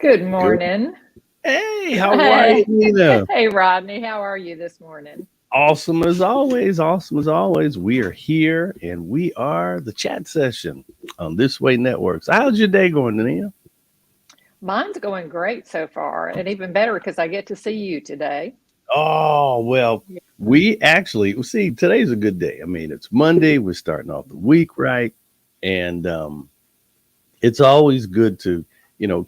Good Good. morning. Hey, how are you, Nina? Hey, Rodney, how are you this morning? Awesome as always. Awesome as always. We are here and we are the chat session on This Way Networks. How's your day going, Nina? Mine's going great so far, and even better because I get to see you today. Oh, well, Yeah. see, today's a good day. I mean, it's Monday. We're starting off the week right. And it's always good to,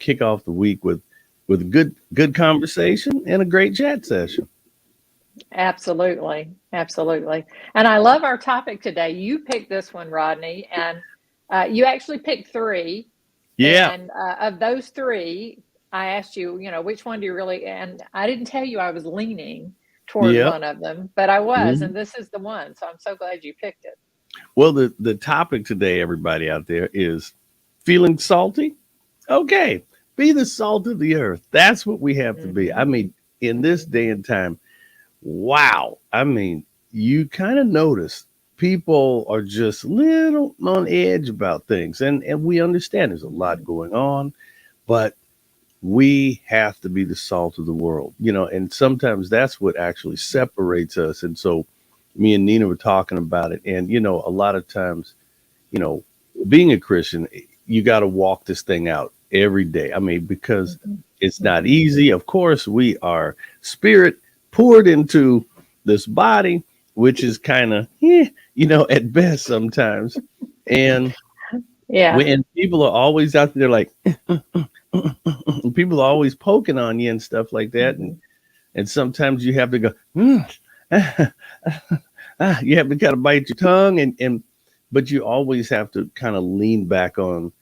kick off the week with good conversation and a great chat session. Absolutely. Absolutely. And I love our topic today. You picked this one, Rodney, and you actually picked three. Yeah. And of those three, I asked you, which one do you really, and I didn't tell you I was leaning toward Yep. one of them, but I was, Mhm. and this is the one. So I'm so glad you picked it. Well, the topic today, everybody out there, is feeling salty. Okay, be the salt of the earth. That's what we have to be. I Hmm. mean, in this day and time, wow. I mean, you kind of notice people are just little on edge about things, and we understand there's a lot going on, but we have to be the salt of the world, and sometimes that's what actually separates us. And so, me and Nina were talking about it, and a lot of times you know, being a Christian, you got to walk this thing out every day. I mean, because Hmm. it's not Hmm. easy. Of course, we are spirit poured into this body, which is kind of, at best sometimes. And Yeah. when people are always out there, like, people are always poking on you and stuff like that. And, Hmm. and sometimes you have to go, you have to kind of bite your tongue but you always have to kind of lean back on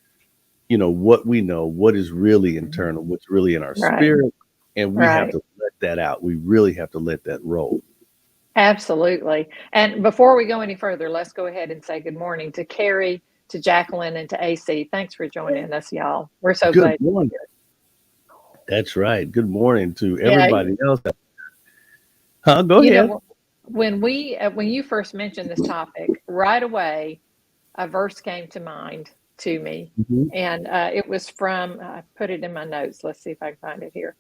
what we what is really internal, what's really in our Right. spirit, and we have Right. to let that out. We really have to let that roll. Absolutely. And before we go any further, let's go ahead and say good morning to Carrie, to Jacqueline, and to AC. Thanks for joining us, y'all. We're so Good glad morning. you're That's right. Good morning to here. Yeah. everybody else. Huh? Go You ahead. know, when you first mentioned this topic, right away, a verse came to mind to me, Mhm. and it was from. I put it in my notes. Let's see if I can find it here.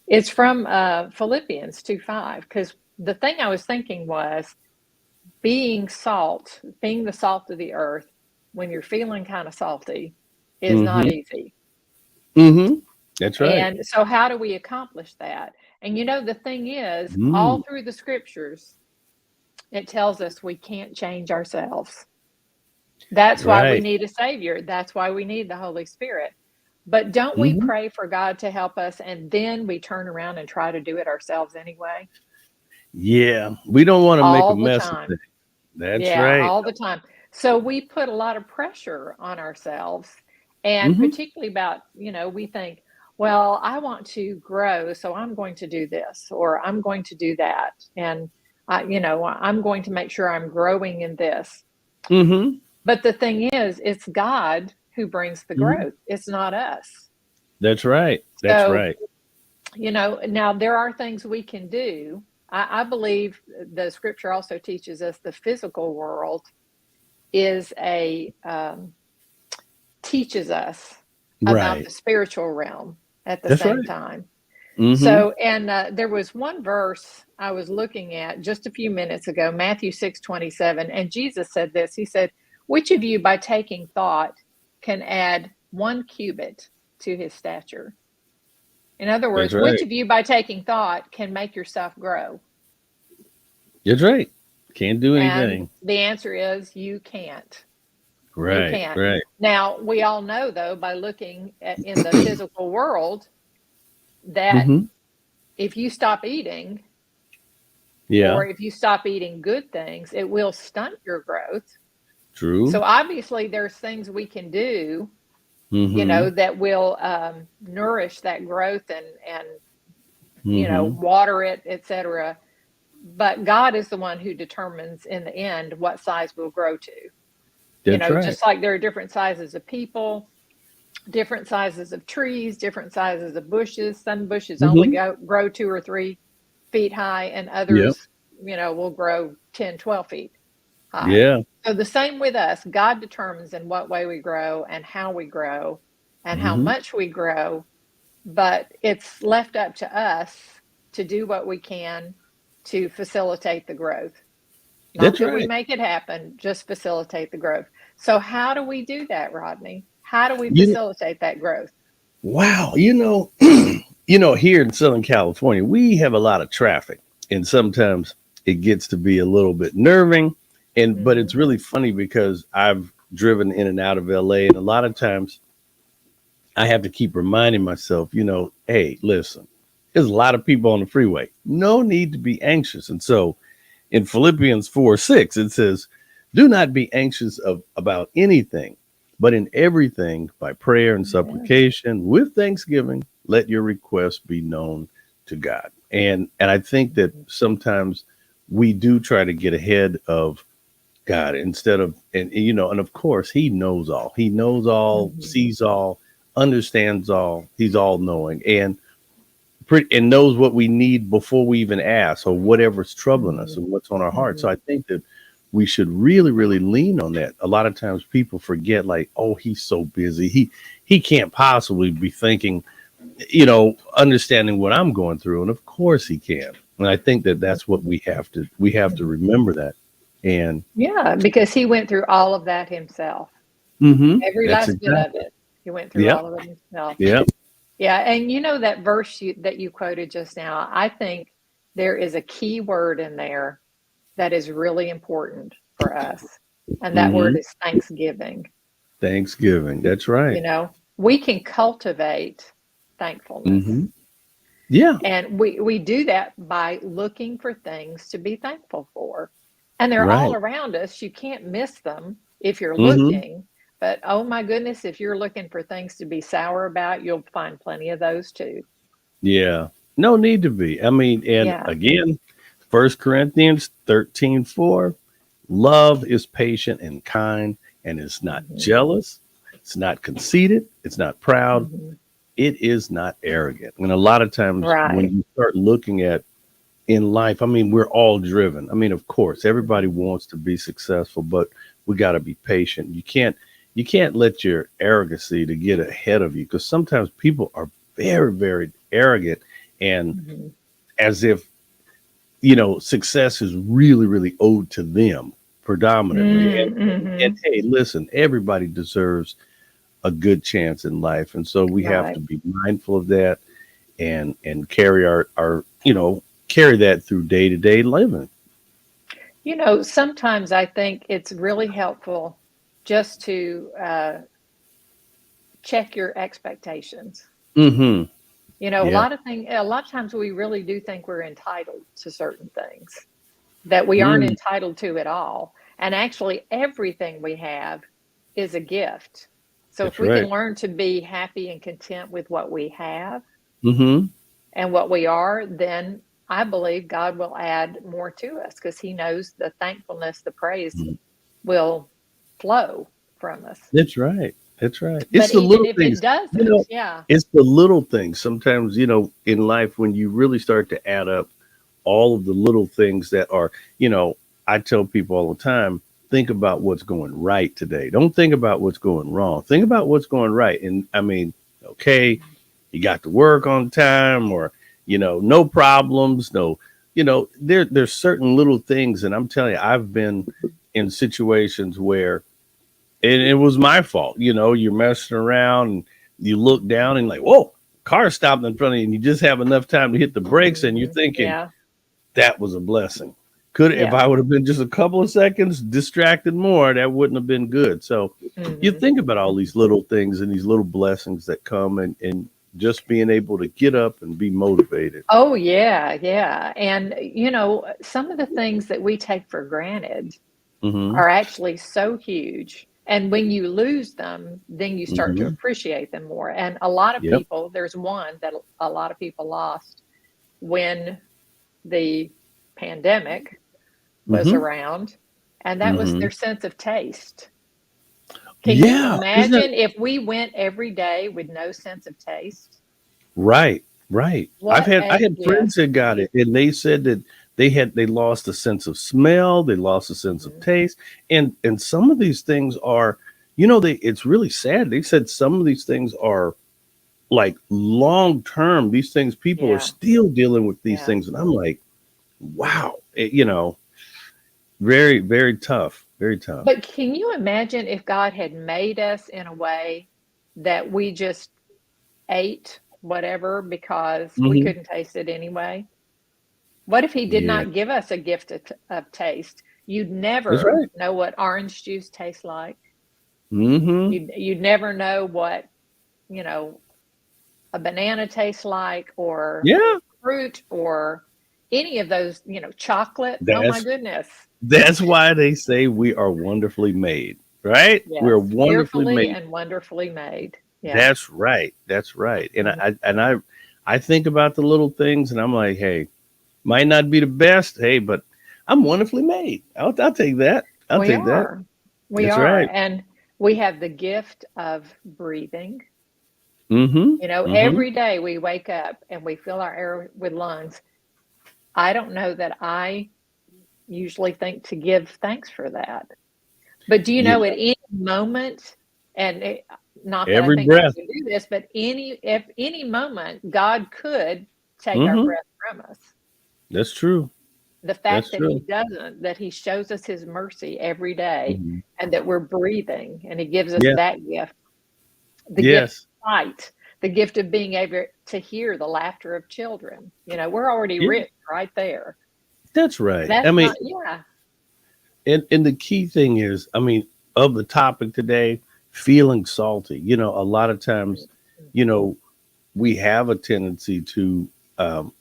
It's from Philippians 2:5. Because the thing I was thinking was being salt, being the salt of the earth, when you're feeling kind of salty, is not Mhm. easy. Mhm. That's right. And so, how do we accomplish that? And the thing is, all Mm. through the scriptures, it tells us we can't change ourselves. That's why we Right. need a savior. That's why we need the Holy Spirit. But don't we Mhm. pray for God to help us and then we turn around and try to do it ourselves anyway? Yeah. We don't want to make a All the mess of time. things. That's Yeah, right. all the time. So we put a lot of pressure on ourselves, and Mhm. particularly about, we think, well, I want to grow, so I'm going to do this or I'm going to do that. And I'm going to make sure I'm growing in this. Mhm. But the thing is, it's God who brings the Mhm. growth. It's not us. That's right. That's So, right. now there are things we can do. I believe the scripture also teaches us the physical world is a teaches us about Right. the spiritual realm at the That's same right. time. Mhm. So, and there was one verse I was looking at just a few minutes ago, Matthew 6:27, and Jesus said this. He said, "Which of you, by taking thought, can add 1 cubit to his stature?" In other That's words, which right. of you, by taking thought, can make yourself grow? That's right. Can't do And anything. the answer is you can't. You Right. can't. Right. Now, we all know, though, by looking at in the physical world, that Mhm. if you stop eating Yeah. or if you stop eating good things, it will stunt your growth. True. So obviously, there's things we can do, Mhm. that will nourish that growth and Mhm. water it, etc. But God is the one who determines in the end what size we'll grow to. That's right. Just like there are different sizes of people, different sizes of trees, different sizes of bushes. Some bushes only Mhm. grow 2 or 3 feet high, and Yep. others, will grow 10, 12 feet high. Yeah. So the same with us. God determines in what way we grow and how we grow and how Mhm. much we grow. but it's left up to us to do what we can to facilitate the growth. Not That's that we right. make it happen, just facilitate the growth. So how do we do that, Rodney? How do we You facilitate that growth? wow, here in Southern California, we have a lot of traffic, and sometimes it gets to be a little bit nerving. And but Hmm. it's really funny because I've driven in and out of LA, and a lot of times I have to keep reminding myself, hey, listen, there's a lot of people on the freeway. No need to be anxious. And so in Philippians 4:6, it says, do not be anxious about anything, but in everything by prayer and Yeah. supplication with thanksgiving, let your requests be known to God. And I think that sometimes we do try to get ahead of God instead of, and of course he knows all. He knows all, Hmm. sees all, understands all. He's all knowing and knows what we need before we even ask, or whatever's troubling us Hmm. and what's on our heart. So Hmm. I think that we should really, really lean on that. A lot of times people forget, like, oh, he's so busy. He can't possibly be thinking, understanding what I'm going through. And of course he can. And I think that that's what we have to remember that. And Yeah, because he went through all of that himself. Every that's last bit of exactly. it. He went through Yep. all of it himself. Yep. Yeah, and that verse that you quoted just now, I think there is a key word in there that is really important for us. And that word hmm is thanksgiving. Thanksgiving. That's You right. know, we can cultivate thankfulness. hmm Yeah. And we do that by looking for things to be thankful for. And they're all Right. around us. You can't miss them if you're hmm looking. But oh my goodness, if you're looking for things to be sour about, you'll find plenty of those too. Yeah. No need to be. I mean, and Yeah. again, 1 Corinthians 13:4, love is patient and kind and is not Hmm. jealous. It's not conceited. It's not proud. Hmm. It is not arrogant. And a lot of times when Right. you start looking at in life, I mean, we're all driven. I mean, of course, everybody Hmm. wants to be successful, but we got to be patient. You can't let your arrogancy to get ahead of you, because sometimes people are very, very arrogant, and Hmm. as if success is really, really owed to them predominantly. And Mm-hmm. hey, listen, everybody deserves a good chance in life, and so we have Right. to be mindful of that, and carry our carry that through day to day living. Sometimes I think it's really helpful just to check your expectations. hmm Yeah. A lot of times we really do think we're entitled to certain things that we aren't Mm, entitled to at all. And actually, everything we have is a gift. So if that's we can right. learn to be happy and content with what we have hmm and what we are, then I believe God will add more to us because He knows the thankfulness, the praise will flow from us. That's right. That's right. It's But the even little if it things, you doesn't, know, yeah. it's the little things sometimes, in life when you really start to add up all of the little things that are, you know, I tell people all the time, think about what's going right today. Don't think about what's going wrong. Think about what's going right. And I mean, okay, you got to work on time, or, no problems, no, there's certain little things. And I'm telling you, I've been in situations where it was my fault. You're messing around and you look down and like, whoa, car stopped in front of you, and you just have enough time to hit the brakes, and you're Hmm. thinking Yeah. that was a blessing. Could if Yeah. I would have been just a couple of seconds distracted more, that wouldn't have been good. So you Hmm. think about all these little things and these little blessings that come, and just being able to get up and be motivated. Oh, yeah. Yeah. And, some of the things that we take for granted hmm are actually so huge. And when you lose them, then you start to hmm appreciate them more. And a lot of Yep. people, there's one that a lot of people lost when the pandemic was hmm around, and that was hmm their sense of taste. Can you Yeah. Isn't that imagine if we went every day with no sense of taste? right? Right. What I a had friends gift. that got it, and they said that they lost a sense of smell, they lost a sense of Mhm. taste, and some of these things are, they it's really sad. They said some of these things are like long term, these things, people are Yeah. still dealing with these Yeah. things. And I'm like, wow, you know, very, very tough, very tough. But can you imagine if God had made us in a way that we just ate whatever because we Hmm. couldn't taste it anyway? What if he did Yeah, not give us a gift of taste? You'd that's never right. know what orange juice tastes like. Hmm. You'd never know what, you know, a banana tastes like, or Yeah, fruit, or any of those, chocolate. Oh my that's goodness. that's why they say we are wonderfully made, right? We're Yes, wonderfully fearfully made. and wonderfully made. Yeah. That's right. That's right. And Mhm. I think about the little things, and I'm like, hey, might not be the best, hey, but I'm wonderfully made. I'll take that. I'll We take that. are. We That's are. right. And we have the gift of breathing. Mm-hmm. Mm-hmm. Every day we wake up and we fill our air with lungs. I don't know that I usually think to give thanks for that. But do you Yeah. know at any moment, and not that I Every think I breath. would do this, but if any moment God could take our Mm-hmm. breath from us. That's true. The That's fact that he true. doesn't, that he shows us his mercy every day, Hmm. and that we're breathing, and he gives us Yeah. that gift, the gift Yes. of sight, the gift of being able to hear the laughter of children. We're already Yeah. rich right there. That's right. I That's mean, not, yeah. and the key thing is, I mean, of the topic today, feeling salty. A lot of times, you know, we have a tendency to, um,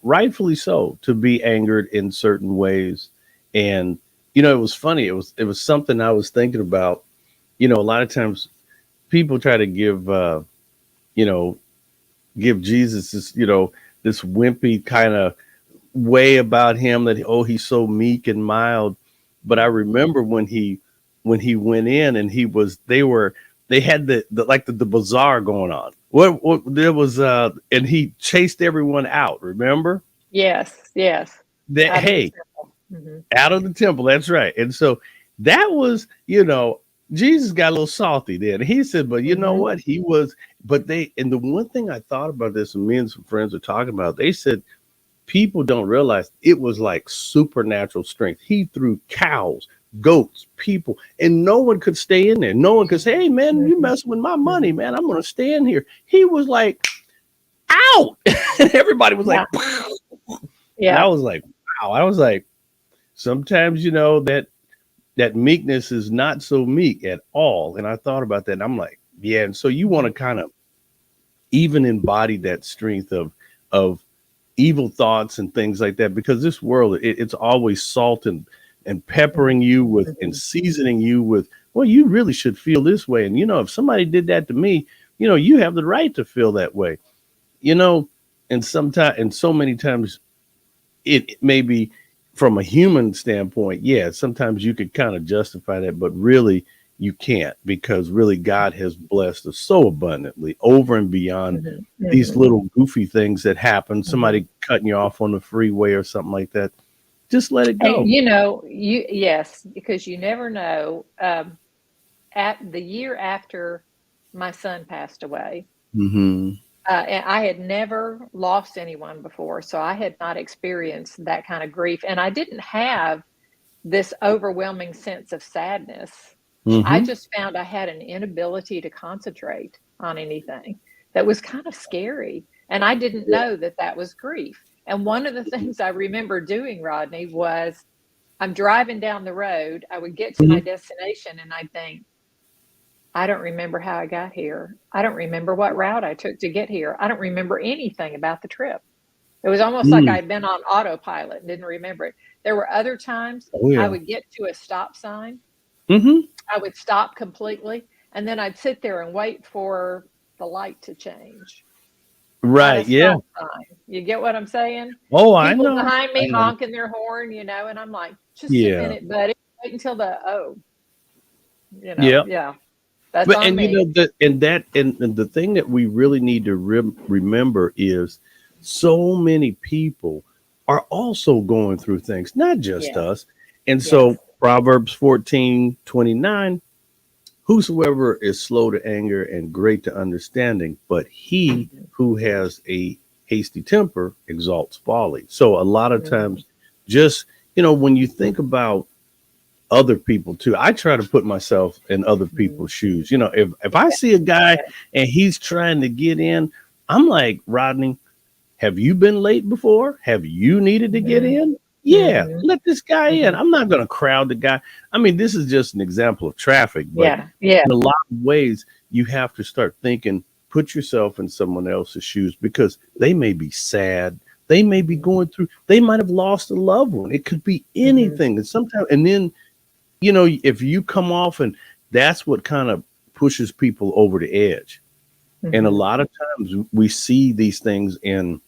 rightfully so, to be angered in certain ways. And it was funny. It was something I was thinking about. A lot of times people try to you know, give Jesus this wimpy kind of way about him that he's so meek and mild. But I remember when he went in and they had the bazaar going on. What there was and he chased everyone out, remember? Yes, yes. That Out of the hey, temple. Mhm. out of the temple, that's right. And so that was, Jesus got a little salty then. He said, but you know Mhm. what? He was but they and the one thing I thought about this, and me and some friends were talking about, they said people don't realize it was like supernatural strength. He threw cows, goats, people, and no one could stay in there. No one could say, hey, man, you Mhm. messing with my money, Mhm. man. I'm going to stay in here. He was like, out. And everybody was Yeah, like, pow. And I yeah. was like, wow. I was like, sometimes, that meekness is not so meek at all. And I thought about that and I'm like, yeah. And so you want Mhm. to kind of even embody that strength of evil thoughts and things like that, because this world, it's always salt and peppering Mhm. you with and Mhm. seasoning you with, well, you really should feel this way, and if somebody did that to me, you have the right to feel that way, you know and sometimes, and so many times, it may be from a human standpoint, yeah, sometimes you could kind of justify that, but really you can't, because really God has blessed us so abundantly over and beyond Mhm. these Mhm. little goofy things that happen, Mhm. somebody cutting you off on the freeway or something like that. Just let it And go. yes, because you never know. At the year after my son passed away, Hmm. and I had never lost anyone before, so I had not experienced that kind of grief, and I didn't have this overwhelming sense of sadness. I Hmm. just found I had an inability to concentrate on anything that was kind of scary. And I didn't Yeah. know that that was grief. And one of the things I remember doing, Rodney, was I'm driving down the road. I would get to my Hmm. destination and I'd think, I don't remember how I got here. I don't remember what route I took to get here. I don't remember anything about the trip. It was almost like Mm. I'd been on autopilot and didn't remember it. There were other times Oh I yeah. would get to a stop sign, Hmm. I would stop completely, and then I'd sit there and wait for the light to change at a Right. Yeah. stop sign. You get what I'm saying? Oh, I People know. behind I me know. honking their horn, and I'm like, "Just a Yeah. minute, buddy. Wait until Yeah. yeah, that's But on me." and the thing that we really need to remember is so many people are also going through things, not just Yes, us. And yes. so Proverbs 14:29, whosoever is slow to anger and great to understanding, but he Mhm. who has a hasty temper exalts folly. So a lot of Mhm. times, just, when you think about other people too, I try to put myself in other Mhm. people's shoes. If I Yeah. see a guy Yeah. and he's trying to get in, I'm like, Rodney, have you been late before? Have you needed to get Mhm. in? Yeah, Mhm. let this guy in. Mhm. I'm not going to crowd the guy. I mean, this is just an example of traffic, but Yeah. Yeah. in a lot of ways, you have to start thinking, put yourself in someone else's shoes because they may be sad. They may be Mhm. going through, they might have lost a loved one. It could be Mhm. anything. And sometimes, and then, if you come off and that's what kind of pushes people over the edge. And a Mhm. lot of times we see these things in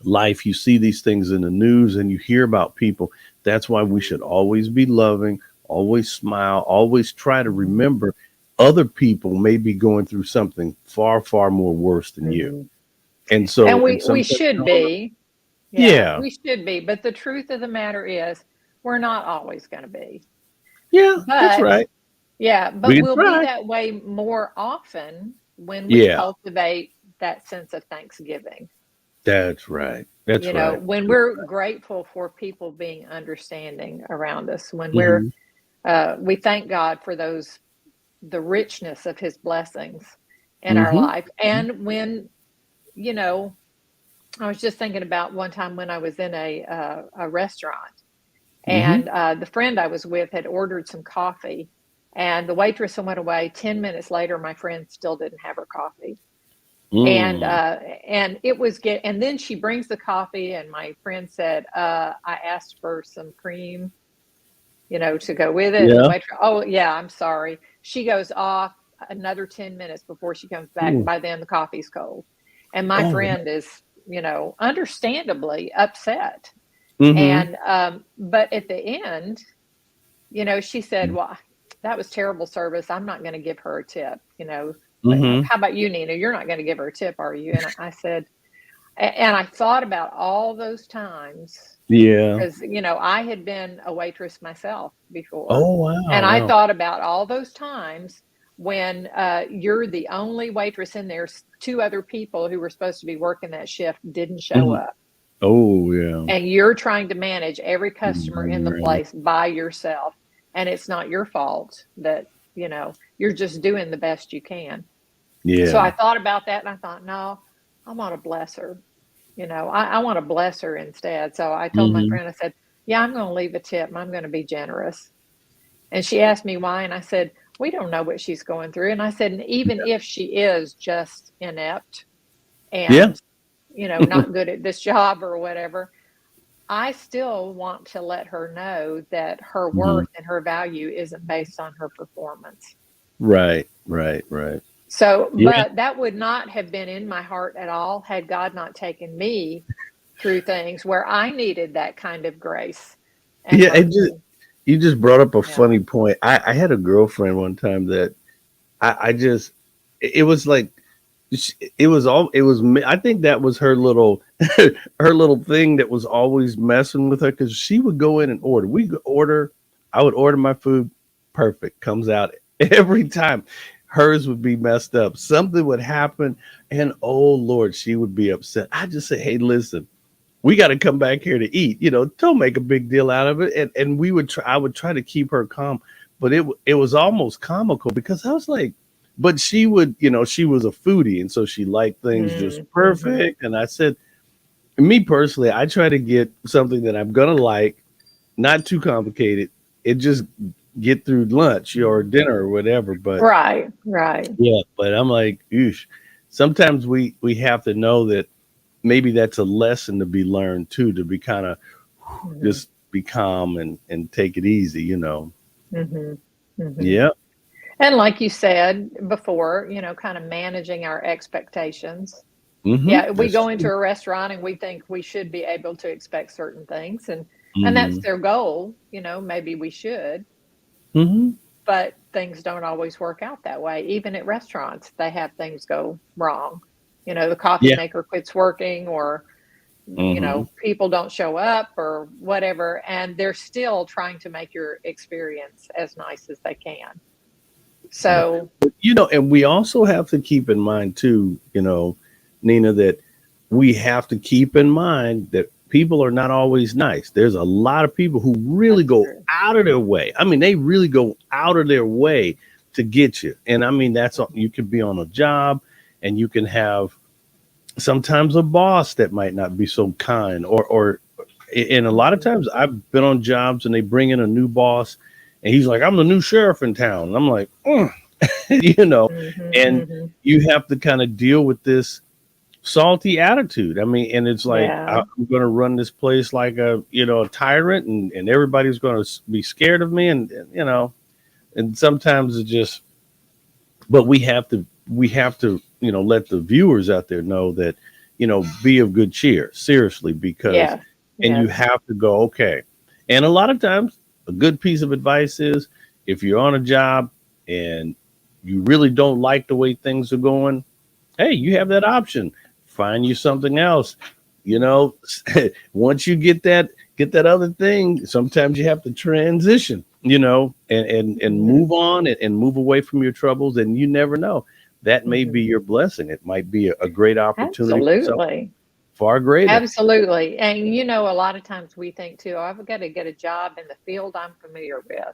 life, you see these things in the news and you hear about people. That's why we should always be loving, always smile, always try to Mhm. remember other people may be going through something far, far more worse than you. Mhm. And And so, and we sometimes, should be. Yeah, yeah, we should be, but the truth of the matter is we're not always gonna be. yeah, that's But right. yeah, We but can we'll be try. that way more often when we Yeah, cultivate that sense of thanksgiving. that's right. That's right. When we're grateful for people being understanding around us, when Hmm. we thank God for the richness of His blessings in our Hmm. life, and when you know, I was just thinking about one time when I was in a restaurant, Hmm. and the friend I was with had ordered some coffee, and the waitress went away. 10 minutes later, my friend still didn't have her coffee, and Mm. uh, and it was get. And then she brings the coffee, and my friend said, "I asked for some cream, to go with it." And the Yeah. waitress, "Oh yeah, I'm sorry." She goes off another 10 minutes before she comes back. Ooh. By then, the coffee's cold, and my Oh. friend is, understandably upset. Hmm. But at the end, she said, "Well, that was terrible service. I'm not going to give her a tip. Hmm. How about you, Nina? You're not going to give her a tip, are you?" And I said, and I thought about all those times Yeah. because, I had been a waitress myself before. Oh wow. And I Wow. thought about all those times when you're the only waitress in there, two other people who were supposed to be working that shift didn't show Mhm. up. Oh yeah. And you're trying to manage every customer in the Right. place by yourself. And it's not your fault that, you're just doing the best you can. So Yeah. I thought about that and I thought, no, I want to bless her. I want to bless her instead. So I told my Mhm. friend, I said, yeah, I'm going to leave a tip and I'm going to be generous. And she asked me why. And I said, we don't know what she's going through. And I said, and even if she is just inept Yeah. and, not good at this job or whatever, I still want to let her know that her Mhm. worth and her value isn't based on her performance. Right. Right. Right. So, Yeah. but that would not have been in my heart at all had God not taken me through things where I needed that kind of grace and Yeah. It just mercy. you just brought up a Yeah. funny point. I had a girlfriend one time that I just it was like it was all it was I think that was her little her little thing that was always messing with her because she would go in and order. I would order my food, perfect, comes out every time. Hers would be messed up. Something would happen, and oh Lord, she would be upset. I just say, hey, listen, we got to come back here to eat. Don't make a big deal out of it. And we would try. I would try to keep her calm, but it was almost comical because I was like, but she would, she was a foodie, and so she liked things just Mhm. perfect. And I said, me personally, I try to get something that I'm gonna like, not too complicated. It just get through lunch or Mhm. dinner or whatever. But Right, right. yeah, but I'm like, oosh. Sometimes we have to know that maybe that's a lesson to be learned too, to be kind of Mhm. just be calm and take it easy. Mhm. Mhm. Yeah. And like you said before, kind of managing our expectations. Hmm. Yeah, we That's go into true. a restaurant and we think we should be able to expect certain things, and that's Hmm. their goal, maybe we should, Hmm. but things don't always work out that way. Even at restaurants, they have things go wrong. The coffee Yeah. maker quits working, or Hmm. people don't show up or whatever, and they're still trying to make your experience as nice as they can. Yeah. So, But, and we also have to keep in mind too, Nina, that we have to keep in mind that people are not always nice. There's a lot of people who really that's go true. out of their way. I mean, they really go out of their way to get you. And I mean, you could be on a job and you can have sometimes a boss that might not be so kind and a lot of Mhm. times I've been on jobs and they bring in a new boss and he's like, I'm the new sheriff in town. And I'm like, you know, Mhm. and Mhm. you have to kind of deal with this salty attitude. I mean, and it's like, Yeah. I'm going to run this place like a tyrant and everybody's going to be scared of me. And sometimes it's just, but we have to, let the viewers out there know that, be of good cheer, seriously, because, Yeah. and you Yes. have to go, okay. And a lot of times, a good piece of advice is if you're on a job and you really don't like the way things are going, hey, you have that option. Find you something else. You know, once you get that other thing, sometimes you have to transition, and Mhm. move on and move away from your troubles. And you never know. That may be Mhm. your blessing. It might be a great opportunity for something Absolutely. far greater. Absolutely. And a lot of times we think too, "Oh, I've got to get a job in the field I'm familiar with."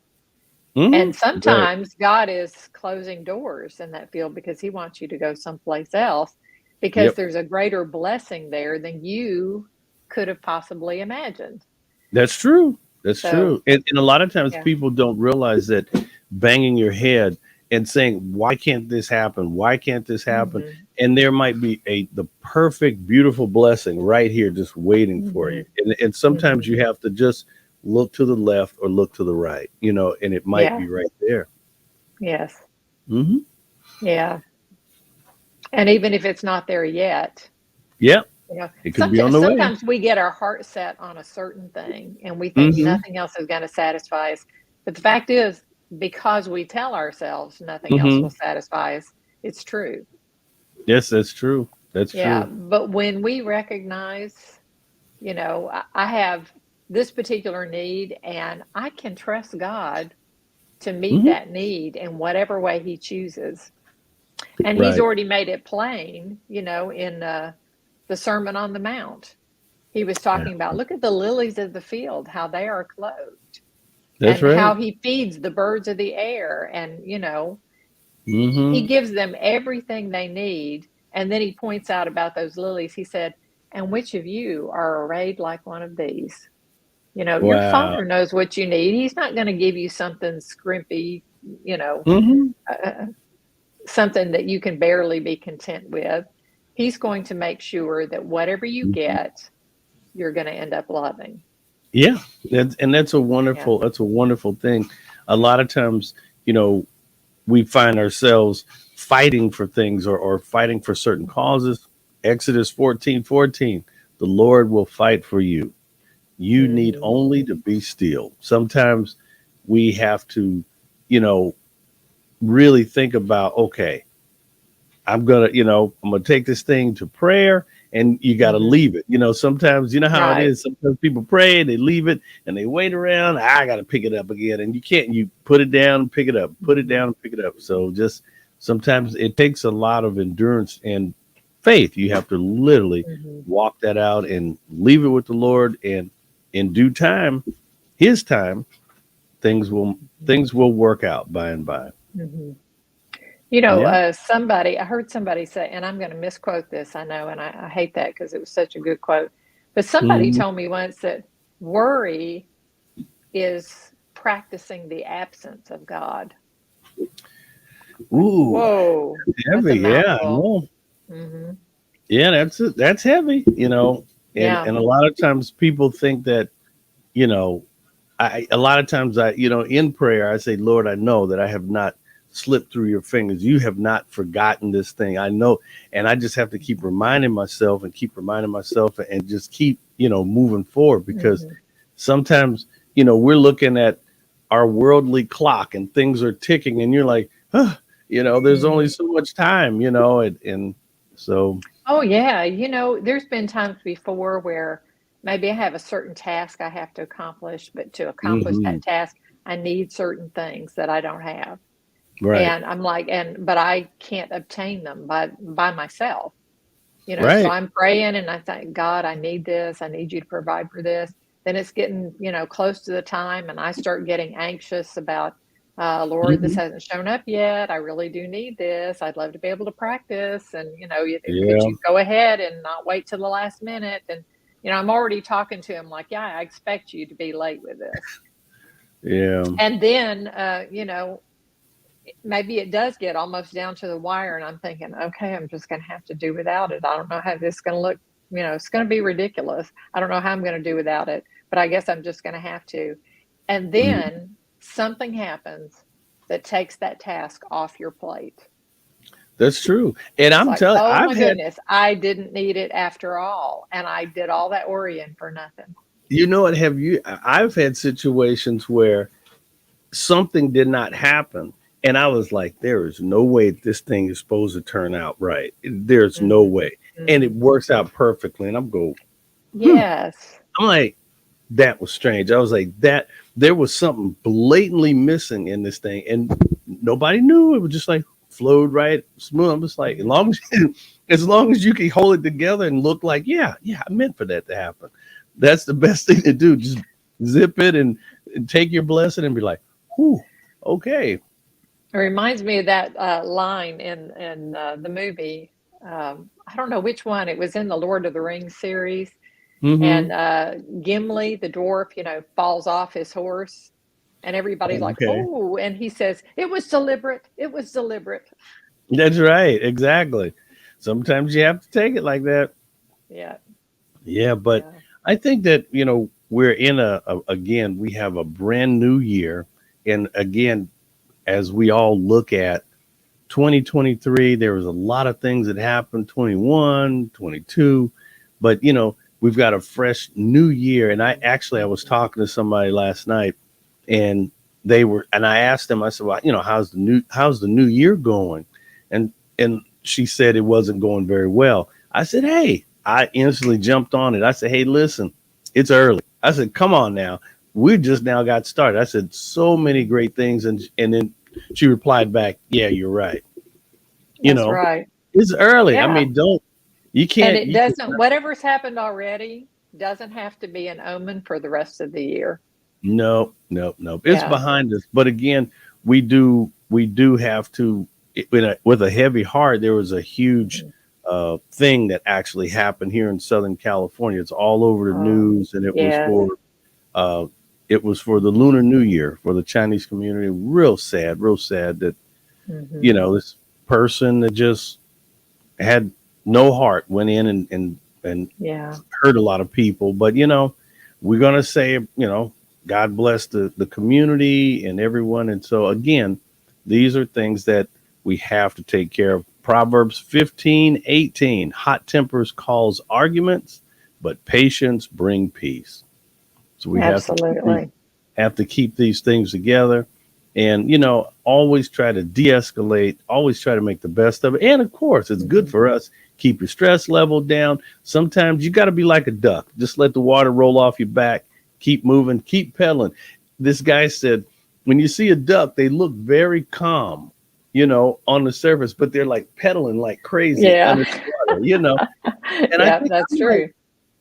Hmm. And Right. sometimes God is closing doors in that field because he wants you to go someplace else because Yep. there's a greater blessing there than you could have possibly imagined. That's true. That's So, true. And a lot of times yeah. people don't realize that banging your head and saying, "Why can't this happen? Why can't this happen?" Mhm. And there might be the perfect, beautiful blessing right here, just waiting for you. Mhm. And sometimes Mhm. you have to just look to the left or look to the right, and it might Yeah. be right there. Yes. Hmm. Yeah. And even if it's not there yet, Yeah, it could be on sometimes the way. sometimes we get our heart set on a certain thing and we think Hmm. nothing else is going to satisfy us. But the fact is, because we tell ourselves nothing else will Hmm. satisfy us, it's true. Yes, that's true. That's Yeah. true. But when we recognize, I have this particular need and I can trust God to meet Hmm. that need in whatever way He chooses. And He's Right. already made it plain, in the Sermon on the Mount. He was Yeah, talking about, look at the lilies of the field, how they are clothed, that's and right. how he feeds the birds of the air. And, he Hmm. gives them everything they need. And then he points out about those lilies. He said, and which of you are arrayed like one of these? Your Wow. father knows what you need. He's not going to give you something scrimpy, you know, Hmm. uh, something that you can barely be content with. He's going to make sure that whatever you get, you're going to end up loving. Yeah, and Yeah. that's a wonderful thing. A lot of times, you know, we find ourselves fighting for things or fighting for certain Mhm. causes. Exodus 14:14, the Lord will fight for you. You need Mhm. only to be still. Sometimes we have to, you know, really think about, okay, I'm gonna take this thing to prayer and you gotta Mhm. leave it. Sometimes you know how it Right. is. Sometimes people pray, they leave it, and they wait around. I gotta pick it up again. And you can't, you put it down and pick it up, put it Mhm. down and pick it up. So just sometimes it takes a lot of endurance and faith. You have to literally Mhm. walk that out and leave it with the Lord, and in due time, his time, things will Mhm. things will work out by and by. Mhm. Yeah. I heard somebody say, and I'm going to misquote this, I know, and I hate that because it was such a good quote. But somebody Mhm. told me once that worry is practicing the absence of God. Like, Ooh, whoa, that's a heavy. Yeah, I mouthful. know. Hmm. Yeah, that's heavy, and Yeah. a lot of times people think that, you know, I a lot of times in prayer I say, Lord, I know that I have not slipped through your fingers. You have not forgotten this thing. I know, and I just have to keep reminding myself and just keep, moving forward because Hmm. sometimes, we're looking at our worldly clock and things are ticking and you're like, there's only Hmm. so much time, and so. Oh, yeah. There's been times before where maybe I have a certain task I have to accomplish, but to accomplish Hmm. that task, I need certain things that I don't have. Right. And I'm like, but I can't obtain them by myself. So Right. I'm praying and I think, God, I need this. I need you to provide for this. Then it's getting, close to the time and I start getting anxious about, Lord, this Mhm. hasn't shown up yet. I really do need this. I'd love to be able to practice. And, could Yeah. you go ahead and not wait till the last minute? And, I'm already talking to him like, yeah, I expect you to be late with this. Yeah. And then, maybe it does get almost down to the wire and I'm thinking, okay, I'm just going to have to do without it. I don't know how this is going to look. It's going to be ridiculous. I don't know how I'm going to do without it, but I guess I'm just going to have to. And Mhm. then something happens that takes that task off your plate. That's true. And It's I'm like, telling oh I've my had, goodness, I didn't need it after all. And I did all that worrying for nothing. what, I've had situations where something did not happen. And I was like, there is no way this thing is supposed to turn out right. There's no Hmm. way. And it Hmm. works out perfectly. And I'm going, hmm. Yes. I'm like, that was strange. I was like, that there was something blatantly missing in this thing. And nobody knew. It was just like flowed right smooth. I'm just like, Hmm. as long as you can hold it together and look like, yeah, I meant for that to happen. That's the best thing to do. Just zip it and take your blessing and be like, whew, okay. It reminds me of that line in the movie. I don't know which one. It was in the Lord of the Rings series, Mm-hmm. and Gimli, the dwarf, falls off his horse, and everybody's like, Okay. "Oh!" And he says, "It was deliberate. It was deliberate." That's right. Exactly. Sometimes you have to take it like that. Yeah, Yeah, but yeah. I think that, we're in again, we have a brand new year. And again, as we all look at 2023, there was a lot of things that happened, 21, 22, but, we've got a fresh new year. And I was talking to somebody last night and and I asked them, I said, well, how's the new year going? And she said it wasn't going very well. I said, hey, I instantly jumped on it. I said, hey, listen, it's early. I said, come on now. We just now got started. I said, so many Mhm. great things. And then she replied back, yeah, you're right. You That's know, right. it's early. I Yeah, mean, and it you doesn't. Whatever's happened already doesn't have to be an omen for the rest of the year. no, no, no. It's Yeah. behind us. But again, we do have to, with a heavy heart. There was a huge Mhm. thing that actually happened here in Southern California. It's all over the Oh, news, and yes. uh, it was for the Lunar New Year for the Chinese community. Real sad that Hmm. this person that just had no heart went in and Yeah. hurt a lot of people. But we're gonna say God bless the community and everyone. And so again, these are things that we have to take care of. Proverbs 15:18: hot tempers cause arguments, but patience bring peace. So we Absolutely. have to keep these things together, and always try to de-escalate, always try to make the best of it. And of course, it's good Mhm. for us. Keep your stress level down. Sometimes you got to be like a duck, just let the water roll off your back, keep moving, keep pedaling. This guy said, when you see a duck, they look very calm, on the surface, but they're like pedaling like crazy Yeah. under the water. And I Yeah, think that's I'm like, true.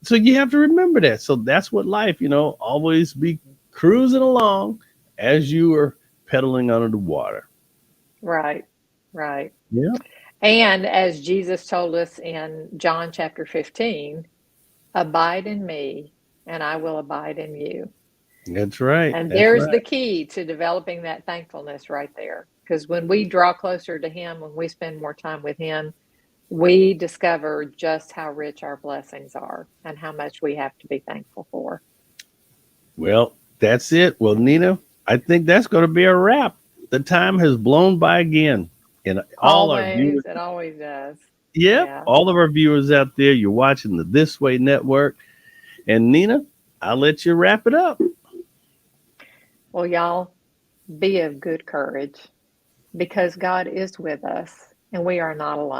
so you have to remember that. So that's what life, always be cruising along as you are pedaling under the water. Right. Right. Yeah, And as Jesus told us in John chapter 15, abide in me and I will abide in you. that's right. And That's there's right. the key to developing that thankfulness right there. Because when we draw closer to Him, when we spend more time with Him, we discover just how rich our blessings are and how much we have to be thankful for. Well, that's it. Well, Nina, I think that's going to be a wrap. The time has blown by again. And all our viewers, Always, it always does. yep, Yeah. all of our viewers out there, you're watching the This Way Network. And Nina, I'll let you wrap it up. Well, y'all, be of good courage because God is with us and we are not alone.